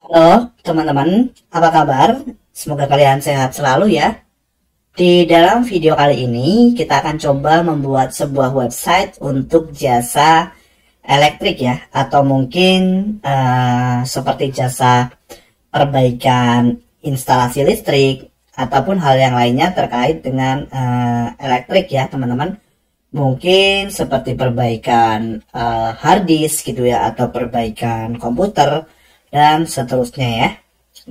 Halo teman-teman, apa kabar? Semoga kalian sehat selalu ya. Di dalam video kali ini kita akan coba membuat sebuah website untuk jasa elektrik ya, atau mungkin seperti jasa perbaikan instalasi listrik ataupun hal yang lainnya terkait dengan elektrik ya teman-teman. Mungkin seperti perbaikan hard disk gitu ya, atau perbaikan komputer dan seterusnya ya.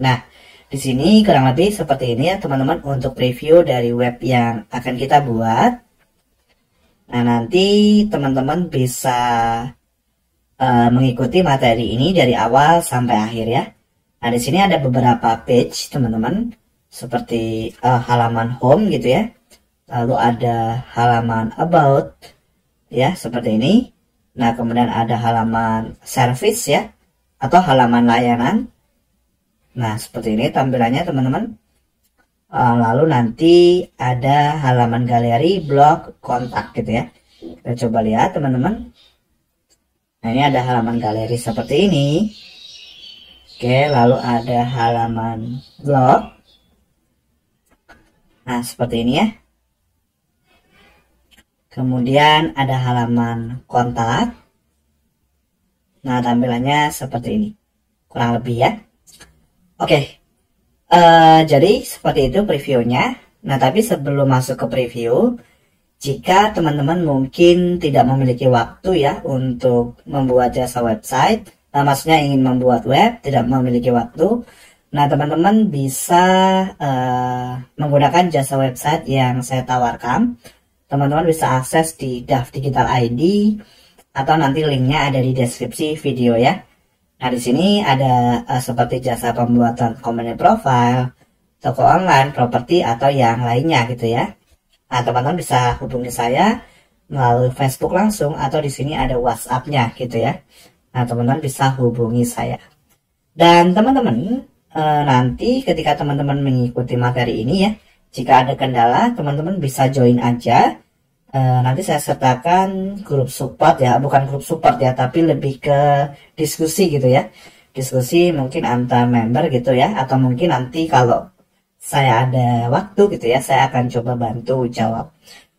Nah, di sini kurang lebih seperti ini ya teman-teman untuk preview dari web yang akan kita buat. Nah, nanti teman-teman bisa mengikuti materi ini dari awal sampai akhir ya. Nah, di sini ada beberapa page teman-teman, seperti halaman home gitu ya. Lalu ada halaman about ya, seperti ini. Nah, kemudian ada halaman service ya, atau halaman layanan. Nah, seperti ini tampilannya teman-teman. Lalu nanti ada halaman galeri, blog, kontak gitu ya. Kita coba lihat teman-teman. Nah, ini ada halaman galeri seperti ini. Oke, lalu ada halaman blog. Nah, seperti ini ya. Kemudian ada halaman kontak. Nah, tampilannya seperti ini. Kurang lebih ya. Oke. Jadi seperti itu previewnya. Nah, tapi sebelum masuk ke preview, jika teman-teman mungkin tidak memiliki waktu ya untuk membuat jasa website, maksudnya ingin membuat web, tidak memiliki waktu, nah teman-teman bisa menggunakan jasa website yang saya tawarkan. Teman-teman bisa akses di DAF Digital ID, atau nanti linknya ada di deskripsi video ya. Nah, di sini ada seperti jasa pembuatan company profile, toko online, properti, atau yang lainnya gitu ya. Nah, teman-teman bisa hubungi saya melalui Facebook langsung, atau di sini ada WhatsApp-nya gitu ya. Nah, teman-teman bisa hubungi saya. Dan teman-teman nanti ketika teman-teman mengikuti materi ini ya, jika ada kendala, teman-teman bisa join aja. Nanti saya sertakan grup support ya, bukan grup support ya, tapi lebih ke diskusi gitu ya. Diskusi mungkin antar member gitu ya, atau mungkin nanti kalau saya ada waktu gitu ya, saya akan coba bantu jawab.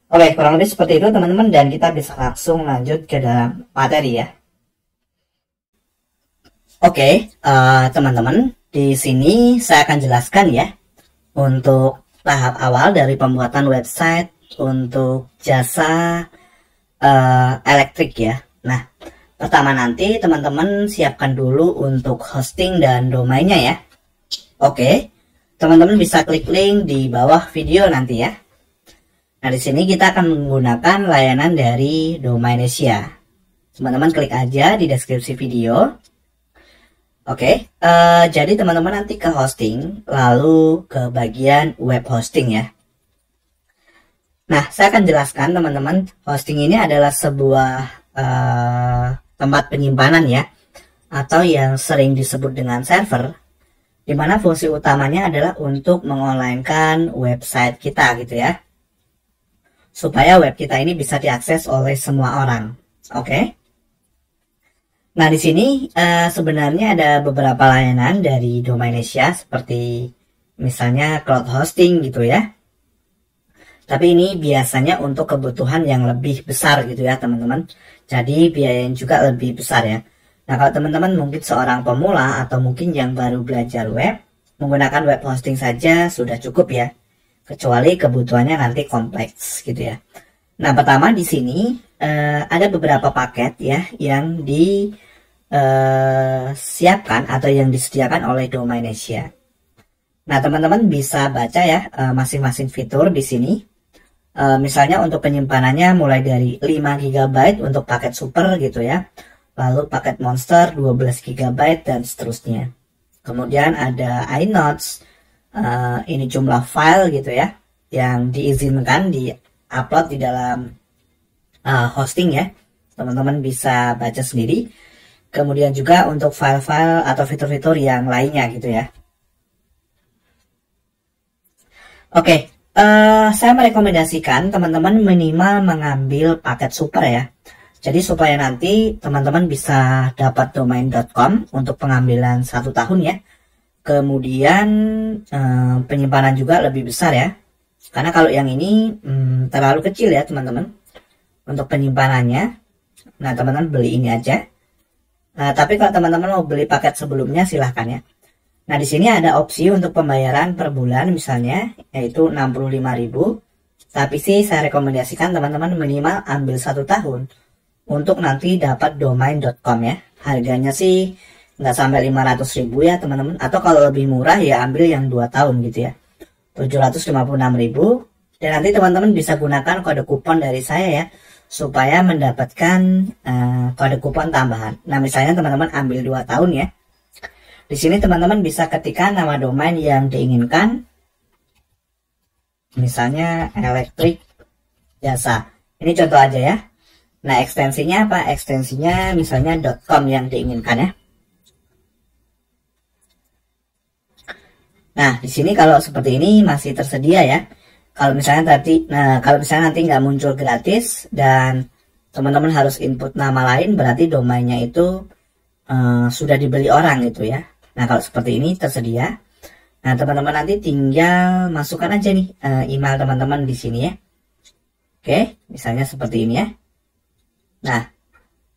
Oke, kurang lebih seperti itu teman-teman, dan kita bisa langsung lanjut ke dalam materi ya. Oke, teman-teman, di sini saya akan jelaskan ya untuk tahap awal dari pembuatan website untuk jasa elektrik ya. Nah, pertama nanti teman-teman siapkan dulu untuk hosting dan domainnya ya. Oke, teman-teman bisa klik link di bawah video nanti ya. Nah, di sini kita akan menggunakan layanan dari Domainsia. Teman-teman klik aja di deskripsi video. Oke, jadi teman-teman nanti ke hosting, lalu ke bagian web hosting ya. Nah, saya akan jelaskan teman-teman, hosting ini adalah sebuah tempat penyimpanan ya, atau yang sering disebut dengan server, di mana fungsi utamanya adalah untuk mengonlinekan website kita gitu ya, supaya web kita ini bisa diakses oleh semua orang. Oke. Nah, di sini sebenarnya ada beberapa layanan dari Domainsia, seperti misalnya cloud hosting gitu ya. Tapi ini biasanya untuk kebutuhan yang lebih besar gitu ya teman-teman. Jadi biayanya juga lebih besar ya. Nah, kalau teman-teman mungkin seorang pemula atau mungkin yang baru belajar web, menggunakan web hosting saja sudah cukup ya. Kecuali kebutuhannya nanti kompleks gitu ya. Nah, pertama di sini ada beberapa paket ya yang disiapkan atau yang disediakan oleh Domainsia. Nah, teman-teman bisa baca ya masing-masing fitur di sini. Misalnya untuk penyimpanannya mulai dari 5 GB untuk paket super gitu ya. Lalu paket monster 12 GB dan seterusnya. Kemudian ada iNotes, ini jumlah file gitu ya, yang diizinkan di-upload di dalam hosting ya. Teman-teman bisa baca sendiri. Kemudian juga untuk file-file atau fitur-fitur yang lainnya gitu ya. Oke, saya merekomendasikan teman-teman minimal mengambil paket super ya. Jadi supaya nanti teman-teman bisa dapat domain.com untuk pengambilan 1 tahun ya. Kemudian penyimpanan juga lebih besar ya. Karena kalau yang ini terlalu kecil ya teman-teman untuk penyimpanannya. Nah teman-teman beli ini aja. Nah tapi kalau teman-teman mau beli paket sebelumnya silahkan ya. Nah di sini ada opsi untuk pembayaran per bulan misalnya yaitu 65.000. Tapi sih saya rekomendasikan teman-teman minimal ambil 1 tahun untuk nanti dapat domain.com ya. Harganya sih nggak sampai 500.000 ya teman-teman. Atau kalau lebih murah ya ambil yang 2 tahun gitu ya. 756.000. Dan nanti teman-teman bisa gunakan kode kupon dari saya ya. Supaya mendapatkan kode kupon tambahan. Nah misalnya teman-teman ambil 2 tahun ya. Di sini teman-teman bisa ketikkan nama domain yang diinginkan. Misalnya elektrik jasa. Ini contoh aja ya. Nah ekstensinya apa? Ekstensinya misalnya .com yang diinginkan ya. Nah di sini kalau seperti ini masih tersedia ya. Kalau misalnya nanti nggak muncul gratis dan teman-teman harus input nama lain, berarti domainnya itu sudah dibeli orang gitu ya. Nah kalau seperti ini tersedia. Nah teman-teman nanti tinggal masukkan aja nih email teman-teman di sini ya. Oke, misalnya seperti ini ya. Nah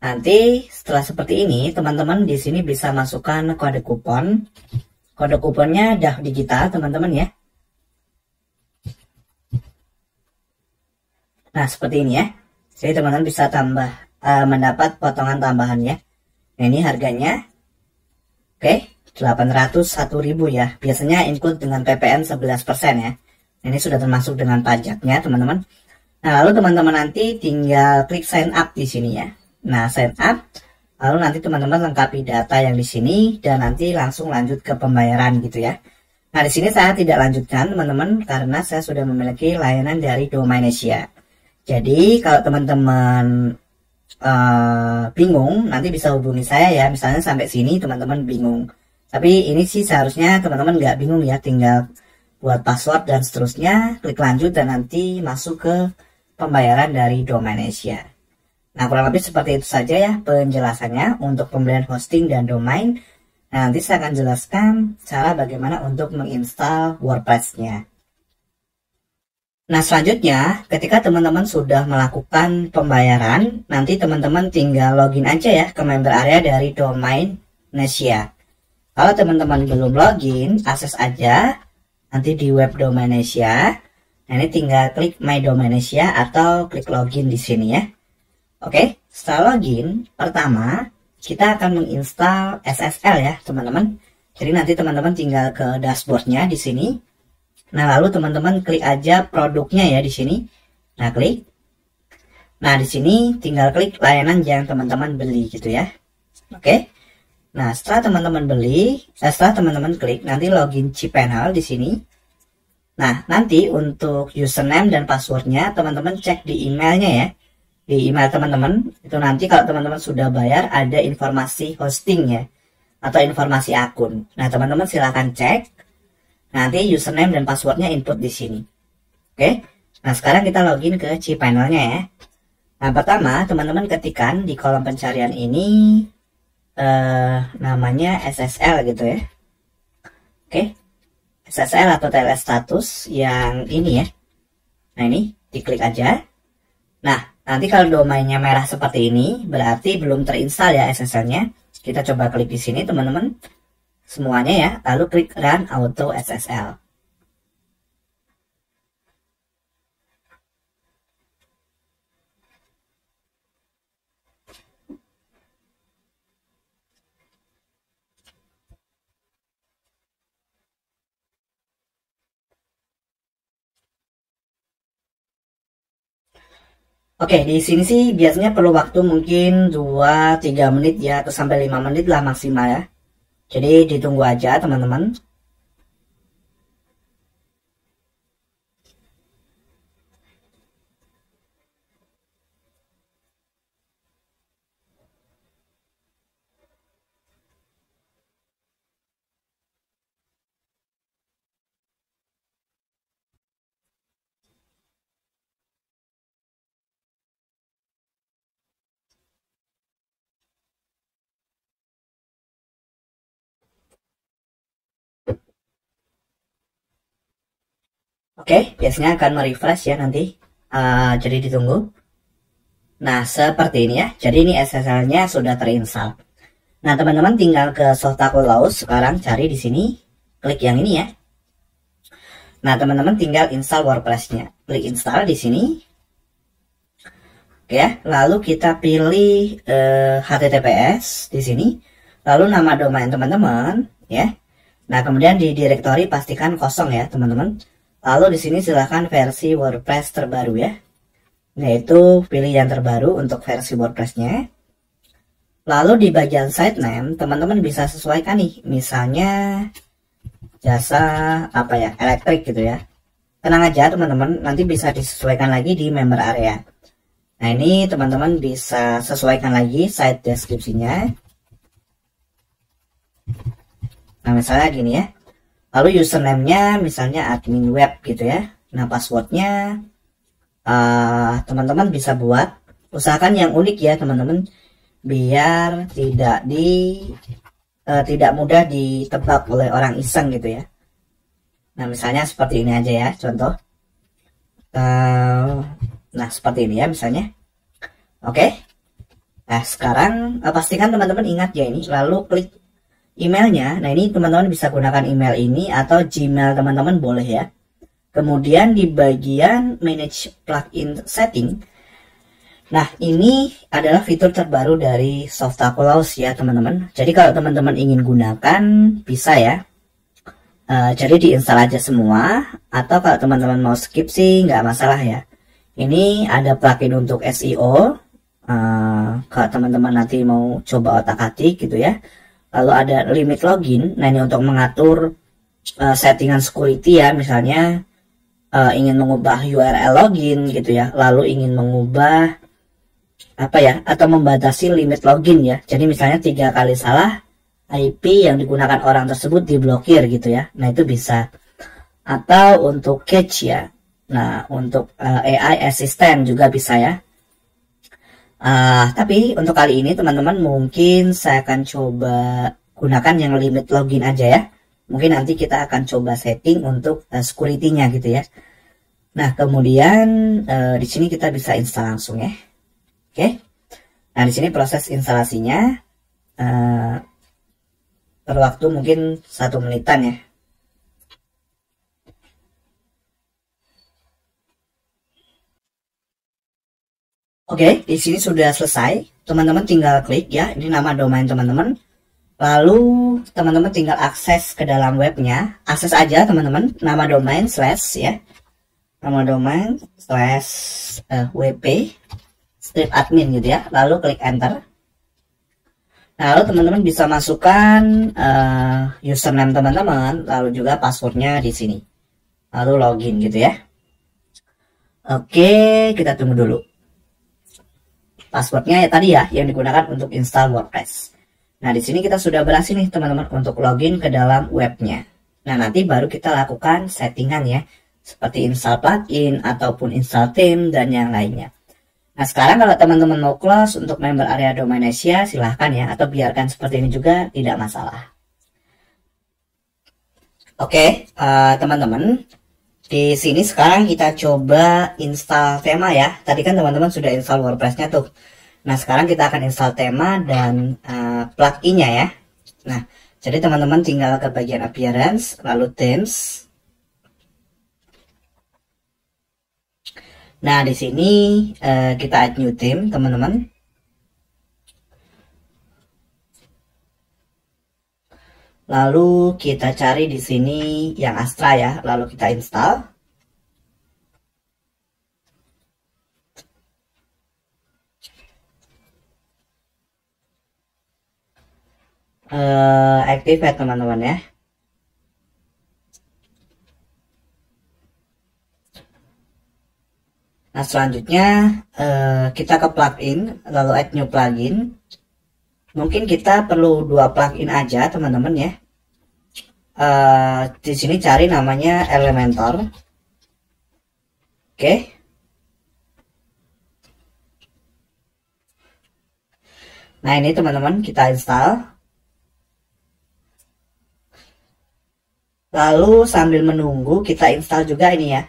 nanti setelah seperti ini teman-teman di sini bisa masukkan kode kupon. Kode kuponnya dah digital teman-teman ya. Nah seperti ini ya. Jadi teman-teman bisa mendapat potongan tambahan ya. Nah ini harganya. Oke. 801.000 ya. Biasanya include dengan PPN 11% ya. Ini sudah termasuk dengan pajaknya teman-teman. Nah lalu teman-teman nanti tinggal klik sign up di sini ya. Nah sign up. Lalu nanti teman-teman lengkapi data yang di sini dan nanti langsung lanjut ke pembayaran gitu ya. Nah di sini saya tidak lanjutkan teman-teman karena saya sudah memiliki layanan dari Domainesia. Jadi kalau teman-teman bingung nanti bisa hubungi saya ya. Misalnya sampai sini teman-teman bingung. Tapi ini sih seharusnya teman-teman nggak bingung ya, tinggal buat password dan seterusnya, klik lanjut dan nanti masuk ke pembayaran dari Domainesia. Nah kurang lebih seperti itu saja ya penjelasannya untuk pembelian hosting dan domain. Nah, nanti saya akan jelaskan cara bagaimana untuk menginstal WordPress-nya. Nah selanjutnya ketika teman-teman sudah melakukan pembayaran, nanti teman-teman tinggal login aja ya ke member area dari Domainesia. Kalau teman-teman belum login, akses aja nanti di web Domainesia. Nah ini tinggal klik My Domainesia atau klik login di sini ya. Oke, setelah login, pertama kita akan menginstal SSL ya teman-teman. Jadi nanti teman-teman tinggal ke dashboardnya di sini. Nah lalu teman-teman klik aja produknya ya di sini. Nah klik. Nah di sini tinggal klik layanan yang teman-teman beli gitu ya. Oke. Nah, setelah teman-teman klik, nanti login cPanel di sini. Nah, nanti untuk username dan passwordnya, teman-teman cek di emailnya ya. Di email teman-teman, itu nanti kalau teman-teman sudah bayar, ada informasi hosting ya. Atau informasi akun. Nah, teman-teman silahkan cek. Nanti username dan passwordnya input di sini. Oke. Nah, sekarang kita login ke cPanelnya ya. Nah, pertama, teman-teman ketikkan di kolom pencarian ini namanya SSL gitu ya. Oke. SSL atau TLS status yang ini ya. Nah ini diklik aja. Nah nanti kalau domainnya merah seperti ini berarti belum terinstall ya SSL-nya. Kita coba klik di sini teman-teman semuanya ya, lalu klik Run Auto SSL. Oke, di sini sih biasanya perlu waktu mungkin 2-3 menit ya, atau sampai 5 menit lah maksimal ya. Jadi ditunggu aja teman-teman. Oke, biasanya akan merefresh ya nanti. Jadi ditunggu. Nah, seperti ini ya. Jadi ini SSL-nya sudah terinstall. Nah, teman-teman tinggal ke Softaculous. Sekarang cari di sini, klik yang ini ya. Nah, teman-teman tinggal install WordPress-nya. Klik install di sini. Oke ya, lalu kita pilih HTTPS di sini. Lalu nama domain teman-teman ya. Nah, kemudian di directory pastikan kosong ya, teman-teman. Lalu di sini silahkan versi WordPress terbaru ya. Yaitu pilih yang terbaru untuk versi WordPress-nya. Lalu di bagian site name, teman-teman bisa sesuaikan nih. Misalnya jasa apa ya, elektrik gitu ya. Tenang aja teman-teman, nanti bisa disesuaikan lagi di member area. Nah, ini teman-teman bisa sesuaikan lagi site deskripsinya. Nah, misalnya gini ya. Lalu username-nya misalnya admin web gitu ya. Nah, passwordnya teman-teman bisa buat. Usahakan yang unik ya teman-teman, biar tidak mudah ditebak oleh orang iseng gitu ya. Nah, misalnya seperti ini aja ya, contoh. Nah, seperti ini ya misalnya. Oke. Nah, sekarang pastikan teman-teman ingat ya ini. Lalu klik emailnya. Nah, ini teman-teman bisa gunakan email ini atau Gmail teman-teman boleh ya. Kemudian di bagian manage plugin setting. Nah, ini adalah fitur terbaru dari Softaculous ya teman-teman. Jadi kalau teman-teman ingin gunakan bisa ya. Jadi diinstal aja semua. Atau kalau teman-teman mau skip sih nggak masalah ya. Ini ada plugin untuk SEO. Kalau teman-teman nanti mau coba otak-atik gitu ya. Lalu ada limit login. Nah, ini untuk mengatur settingan security ya. Misalnya ingin mengubah URL login gitu ya. Lalu ingin mengubah apa ya, atau membatasi limit login ya. Jadi misalnya 3 kali salah IP yang digunakan orang tersebut diblokir gitu ya. Nah, itu bisa. Atau untuk cache ya. Nah, untuk AI assistant juga bisa ya. Tapi untuk kali ini teman-teman mungkin saya akan coba gunakan yang limit login aja ya. Mungkin nanti kita akan coba setting untuk security-nya gitu ya. Nah, kemudian di sini kita bisa install langsung ya. Oke. Nah, di sini proses instalasinya perlu waktu mungkin 1 menitan ya. Oke, di sini sudah selesai. Teman-teman tinggal klik ya. Ini nama domain teman-teman. Lalu teman-teman tinggal akses ke dalam webnya. Akses aja teman-teman. Nama domain slash ya. Nama domain slash wp strip admin gitu ya. Lalu klik enter. Nah, lalu teman-teman bisa masukkan username teman-teman. Lalu juga passwordnya di sini. Lalu login gitu ya. Oke, kita tunggu dulu. Passwordnya ya tadi ya yang digunakan untuk install WordPress. Nah, di sini kita sudah berhasil nih teman-teman untuk login ke dalam webnya. Nah, nanti baru kita lakukan settingan ya, seperti install plugin ataupun install theme dan yang lainnya. Nah, sekarang kalau teman-teman mau close untuk member area domain Asia silahkan ya, atau biarkan seperti ini juga tidak masalah. Oke, teman-teman. Di sini sekarang kita coba install tema ya. Tadi kan teman-teman sudah install WordPress-nya tuh. Nah, sekarang kita akan install tema dan plugin-nya ya. Nah, jadi teman-teman tinggal ke bagian appearance, lalu themes. Nah, di sini kita add new theme, teman-teman. Lalu kita cari di sini yang Astra ya, lalu kita install. Activate teman-teman ya. Nah, selanjutnya kita ke plugin, lalu add new plugin. Mungkin kita perlu 2 plugin aja teman-teman ya. Di sini cari namanya Elementor. Oke. Nah, ini teman-teman kita install. Lalu sambil menunggu kita install juga ini ya,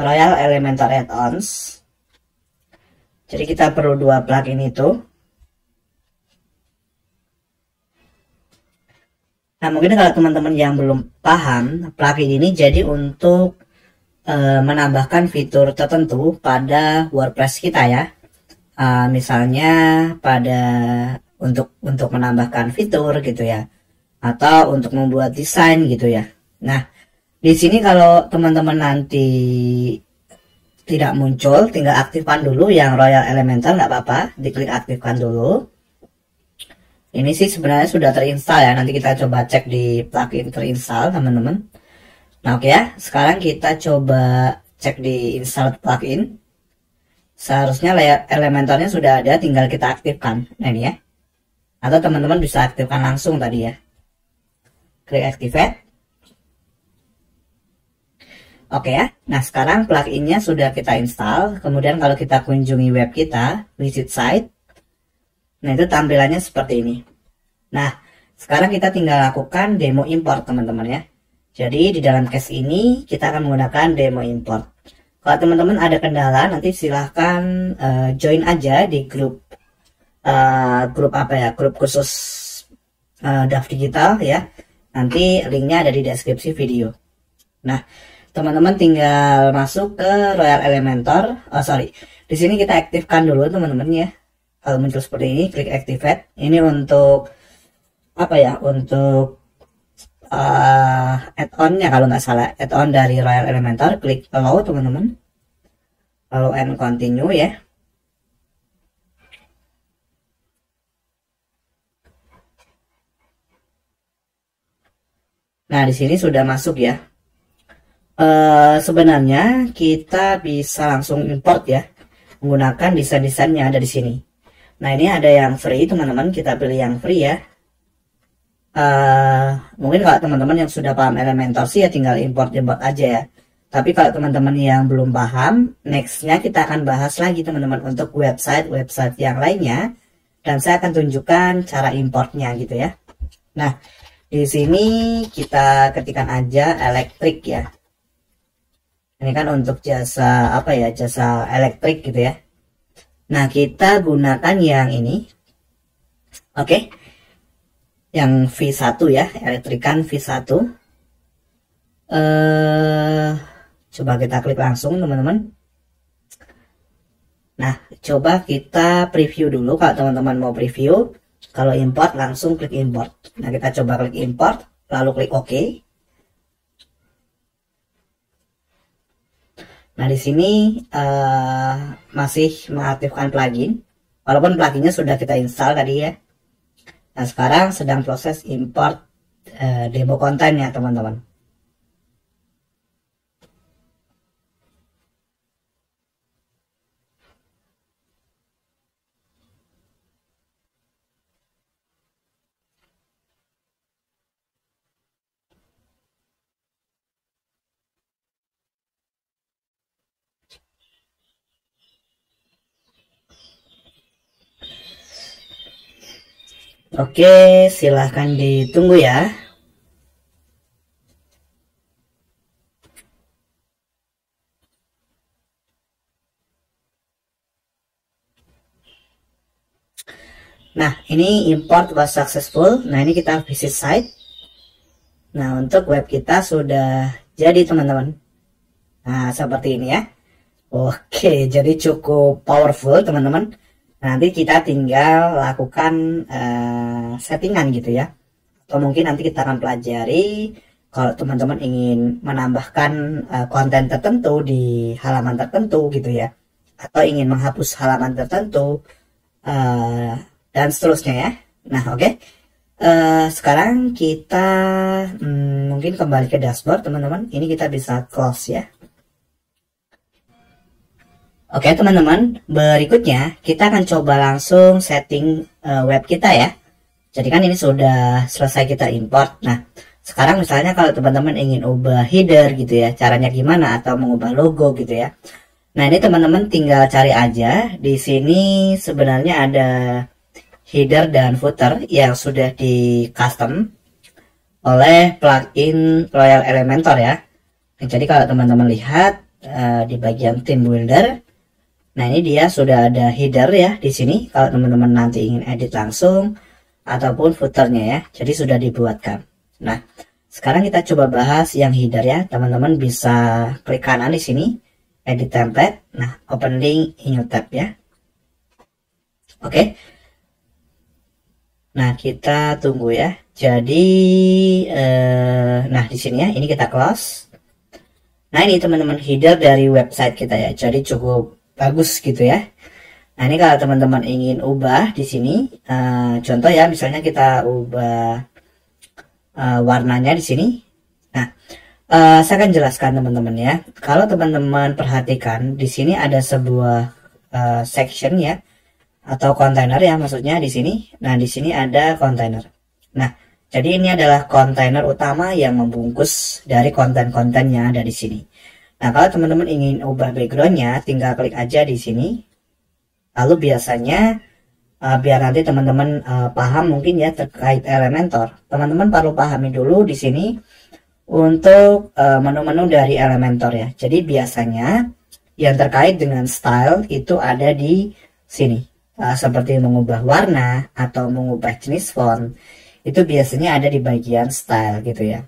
Royal Elementor Add-ons. Jadi kita perlu 2 plugin itu. Nah, mungkin kalau teman-teman yang belum paham, plugin ini jadi untuk menambahkan fitur tertentu pada WordPress kita ya. Misalnya pada untuk menambahkan fitur gitu ya, atau untuk membuat desain gitu ya. Nah, di sini kalau teman-teman nanti tidak muncul, tinggal aktifkan dulu yang Royal Elementor, nggak apa-apa, diklik aktifkan dulu. Ini sih sebenarnya sudah terinstall ya, nanti kita coba cek di plugin terinstall teman-teman. Nah oke ya, sekarang kita coba cek di install plugin. Seharusnya layer Elementornya sudah ada, tinggal kita aktifkan. Nah ini ya, atau teman-teman bisa aktifkan langsung tadi ya, klik activate. Oke ya, nah sekarang pluginnya sudah kita install. Kemudian kalau kita kunjungi web kita, visit site, nah itu tampilannya seperti ini. Nah sekarang kita tinggal lakukan demo import teman-teman ya. Jadi di dalam case ini kita akan menggunakan demo import. Kalau teman-teman ada kendala, nanti silahkan join aja di grup grup khusus Draft Digital ya. Nanti linknya ada di deskripsi video. Nah teman-teman tinggal masuk ke Royal Elementor. Di sini kita aktifkan dulu teman-teman ya. Kalau muncul seperti ini, klik activate. Ini untuk apa ya? Untuk add-onnya kalau nggak salah, add-on dari Royal Elementor. Klik allow teman-teman, allow and continue ya. Nah di sini sudah masuk ya. Sebenarnya kita bisa langsung import ya, menggunakan desain-desain yang ada di sini. Nah ini ada yang free teman-teman, kita pilih yang free ya. Mungkin kalau teman-teman yang sudah paham Elementor sih ya tinggal import aja ya. Tapi kalau teman-teman yang belum paham, nextnya kita akan bahas lagi teman-teman untuk website yang lainnya, dan saya akan tunjukkan cara importnya gitu ya. Nah di sini kita ketikkan aja elektrik ya. Ini kan untuk jasa apa ya, jasa elektrik gitu ya. Nah kita gunakan yang ini, oke, yang V1 ya, elektrikan V1. Coba kita klik langsung teman-teman. Nah coba kita preview dulu kalau teman-teman mau preview. Kalau import langsung klik import. Nah kita coba klik import, lalu klik OK. Nah di sini masih mengaktifkan plugin, walaupun pluginnya sudah kita install tadi ya. Nah sekarang sedang proses import demo konten ya teman-teman. Oke, silahkan ditunggu ya. Nah, ini import was successful. Nah, ini kita visit site. Nah, untuk web kita sudah jadi teman-teman. Nah, seperti ini ya. Oke, jadi cukup powerful teman-teman. Nanti kita tinggal lakukan settingan gitu ya, atau mungkin nanti kita akan pelajari kalau teman-teman ingin menambahkan konten tertentu di halaman tertentu gitu ya, atau ingin menghapus halaman tertentu dan seterusnya ya. Nah oke, sekarang kita mungkin kembali ke dashboard teman-teman. Ini kita bisa close ya. Oke teman-teman, berikutnya kita akan coba langsung setting web kita ya. Jadi kan ini sudah selesai kita import. Nah sekarang misalnya kalau teman-teman ingin ubah header gitu ya, caranya gimana, atau mengubah logo gitu ya. Nah ini teman-teman tinggal cari aja. Di sini sebenarnya ada header dan footer yang sudah di custom. oleh plugin Royal Elementor ya. Jadi kalau teman-teman lihat di bagian theme builder, nah ini dia sudah ada header ya di sini. Kalau teman-teman nanti ingin edit langsung ataupun footernya ya, jadi sudah dibuatkan. Nah, sekarang kita coba bahas yang header ya. Teman-teman bisa klik kanan di sini, edit template. Nah, open link in new tab ya. Oke. Nah, kita tunggu ya. Jadi, nah di sini ya, ini kita close. Nah, ini teman-teman header dari website kita ya. Jadi cukup bagus gitu ya. Nah, ini kalau teman-teman ingin ubah di sini, contoh ya, misalnya kita ubah warnanya di sini. Nah, saya akan jelaskan teman-teman ya. Kalau teman-teman perhatikan di sini ada sebuah section ya, atau kontainer ya, maksudnya di sini. Nah, di sini ada kontainer. Nah, jadi ini adalah kontainer utama yang membungkus dari konten-konten yang ada di sini. Nah, kalau teman-teman ingin ubah backgroundnya, tinggal klik aja di sini. Lalu biasanya biar nanti teman-teman paham mungkin ya terkait Elementor, teman-teman perlu pahami dulu di sini untuk menu-menu dari Elementor ya. Jadi biasanya yang terkait dengan style itu ada di sini, seperti mengubah warna atau mengubah jenis font, itu biasanya ada di bagian style gitu ya.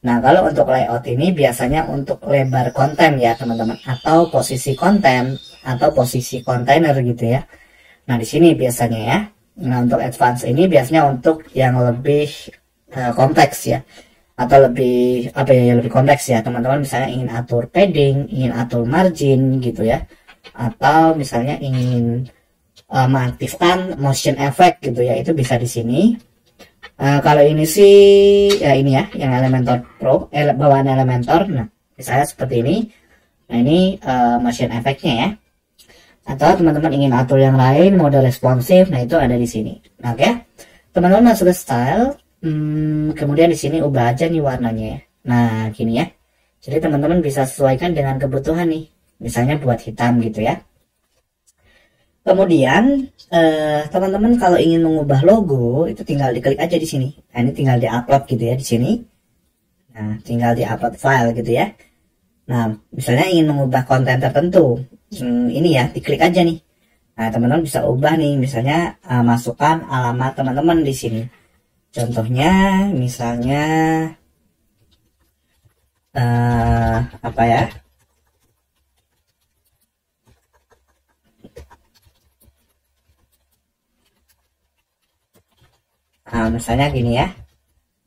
Nah, kalau untuk layout ini biasanya untuk lebar konten ya teman-teman, atau posisi konten atau posisi kontainer gitu ya. Nah, di sini biasanya ya. Nah, untuk advance ini biasanya untuk yang lebih kompleks ya, atau lebih apa ya, lebih kompleks ya teman-teman. Misalnya ingin atur padding, ingin atur margin gitu ya, atau misalnya ingin mengaktifkan motion effect gitu ya, itu bisa di sini. Kalau ini sih ya ini ya, yang Elementor Pro, bawaan Elementor. Nah, misalnya seperti ini. Nah, ini motion effect-nya ya. Atau teman-teman ingin atur yang lain, mode responsif, nah itu ada di sini. Nah, oke, teman-teman masuk ke style, kemudian di sini ubah aja nih warnanya ya. Nah, gini ya. Jadi teman-teman bisa sesuaikan dengan kebutuhan nih. Misalnya buat hitam gitu ya. Kemudian teman-teman kalau ingin mengubah logo itu tinggal diklik aja di sini. Nah, ini tinggal diupload gitu ya di sini. Nah, tinggal diupload file gitu ya. Nah, misalnya ingin mengubah konten tertentu, ini ya, diklik aja nih. Nah, teman-teman bisa ubah nih, misalnya masukkan alamat teman-teman di sini. Contohnya, misalnya apa ya? Nah, misalnya gini ya.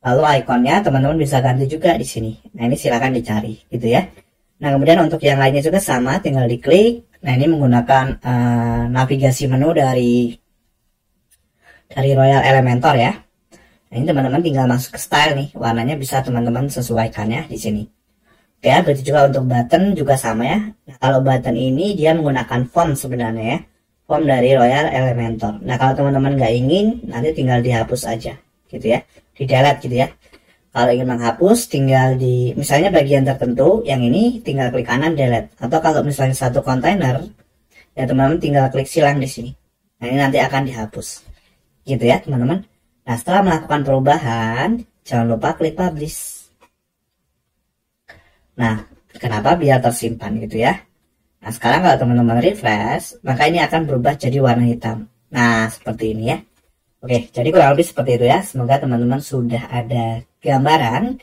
Lalu ikonnya teman-teman bisa ganti juga di sini. Nah, ini silakan dicari gitu ya. Nah, kemudian untuk yang lainnya juga sama, tinggal diklik. Nah, ini menggunakan navigasi menu dari Royal Elementor ya. Nah, ini teman-teman tinggal masuk ke style nih, warnanya bisa teman-teman sesuaikan ya di sini. Oke, berarti juga untuk button juga sama ya. Nah, kalau button ini dia menggunakan font sebenarnya ya, font dari Royal Elementor. Nah, kalau teman-teman nggak ingin, nanti tinggal dihapus aja gitu ya, di delete gitu ya. Kalau ingin menghapus, tinggal di misalnya bagian tertentu, yang ini tinggal klik kanan delete. Atau kalau misalnya satu kontainer, ya teman-teman tinggal klik silang di sini. Nah, ini nanti akan dihapus, gitu ya teman-teman. Nah, setelah melakukan perubahan, jangan lupa klik publish. Nah, kenapa? Biar tersimpan gitu ya. Nah, sekarang kalau teman-teman refresh, maka ini akan berubah jadi warna hitam. Nah, seperti ini ya. Oke, jadi kurang lebih seperti itu ya. Semoga teman-teman sudah ada gambaran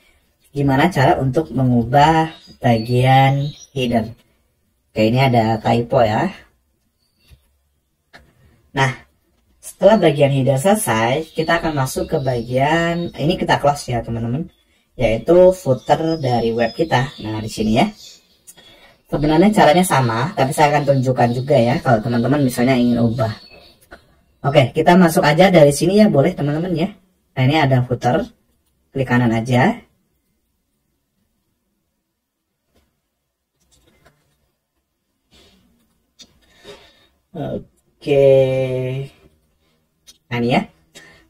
gimana cara untuk mengubah bagian header. Oke, ini ada typo ya. Nah, setelah bagian header selesai, kita akan masuk ke bagian ini, kita close ya teman-teman, yaitu footer dari web kita. Nah, di sini ya. Sebenarnya caranya sama, tapi saya akan tunjukkan juga ya kalau teman-teman misalnya ingin ubah. Oke, kita masuk aja dari sini ya, boleh teman-teman ya. Nah, ini ada footer, klik kanan aja. Oke, nah ini ya.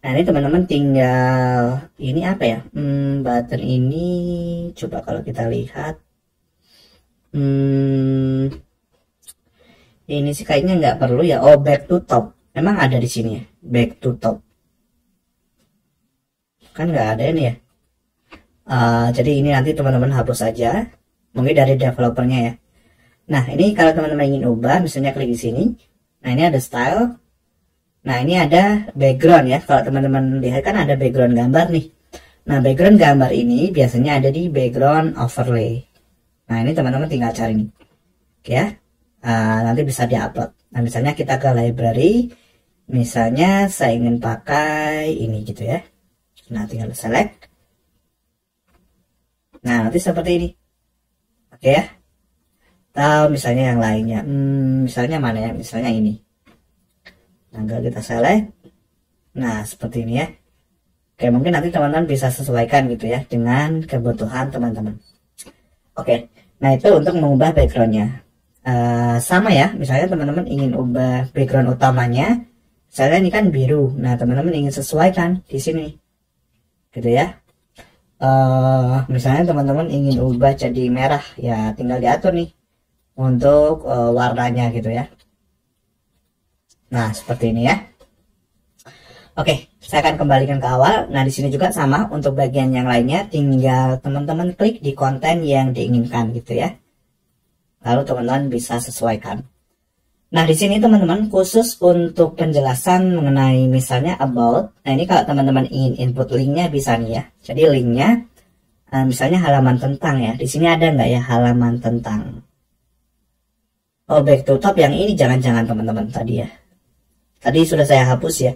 Nah, ini teman-teman tinggal ini apa ya, button ini coba kalau kita lihat, ini sih kayaknya nggak perlu ya. Oh, back to top. Memang ada di sini ya, back to top. Kan nggak ada ini ya. Jadi ini nanti teman-teman hapus saja, mungkin dari developernya ya. Nah ini kalau teman-teman ingin ubah, misalnya klik di sini. Nah ini ada style. Nah ini ada background ya. Kalau teman-teman lihat kan ada background gambar nih. Nah background gambar ini biasanya ada di background overlay. Nah ini teman-teman tinggal cari nih, oke ya. Nanti bisa diupload. Nah misalnya kita ke library, misalnya saya ingin pakai ini gitu ya. Nah tinggal select. Nah nanti seperti ini, oke ya. Atau misalnya yang lainnya, misalnya mana ya, misalnya ini. Nah kita select. Nah seperti ini ya. Oke, mungkin nanti teman-teman bisa sesuaikan gitu ya dengan kebutuhan teman-teman. Oke, nah itu untuk mengubah backgroundnya. Sama ya, misalnya teman-teman ingin ubah background utamanya, misalnya ini kan biru. Nah teman-teman ingin sesuaikan di sini, gitu ya. Misalnya teman-teman ingin ubah jadi merah, ya tinggal diatur nih untuk warnanya gitu ya. Nah seperti ini ya. Oke, saya akan kembalikan ke awal. Nah, di sini juga sama untuk bagian yang lainnya, tinggal teman-teman klik di konten yang diinginkan gitu ya. Lalu teman-teman bisa sesuaikan. Nah, di sini teman-teman khusus untuk penjelasan mengenai misalnya about. Nah, ini kalau teman-teman ingin input linknya bisa nih ya. Jadi linknya misalnya halaman tentang ya. Di sini ada nggak ya halaman tentang? Oh, back to top yang ini jangan-jangan teman-teman tadi ya. Tadi sudah saya hapus ya.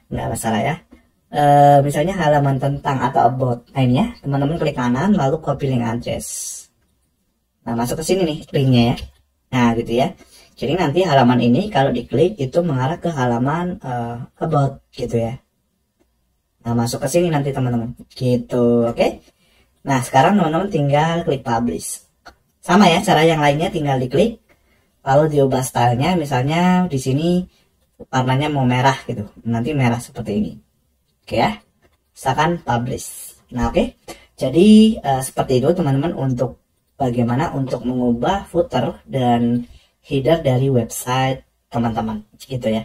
Nggak masalah ya. Misalnya halaman tentang atau about. Nah ini ya, teman-teman klik kanan lalu copy link address. Nah masuk ke sini nih linknya ya. Nah gitu ya. Jadi nanti halaman ini kalau diklik itu mengarah ke halaman about gitu ya. Nah masuk ke sini nanti teman-teman. Gitu, oke. Nah sekarang teman-teman tinggal klik publish. Sama ya, cara yang lainnya tinggal diklik lalu diubah stylenya. Misalnya di sini warnanya mau merah gitu, nanti merah seperti ini, oke ya. Misalkan publish. Nah oke, jadi seperti itu teman-teman untuk bagaimana untuk mengubah footer dan header dari website teman-teman gitu ya.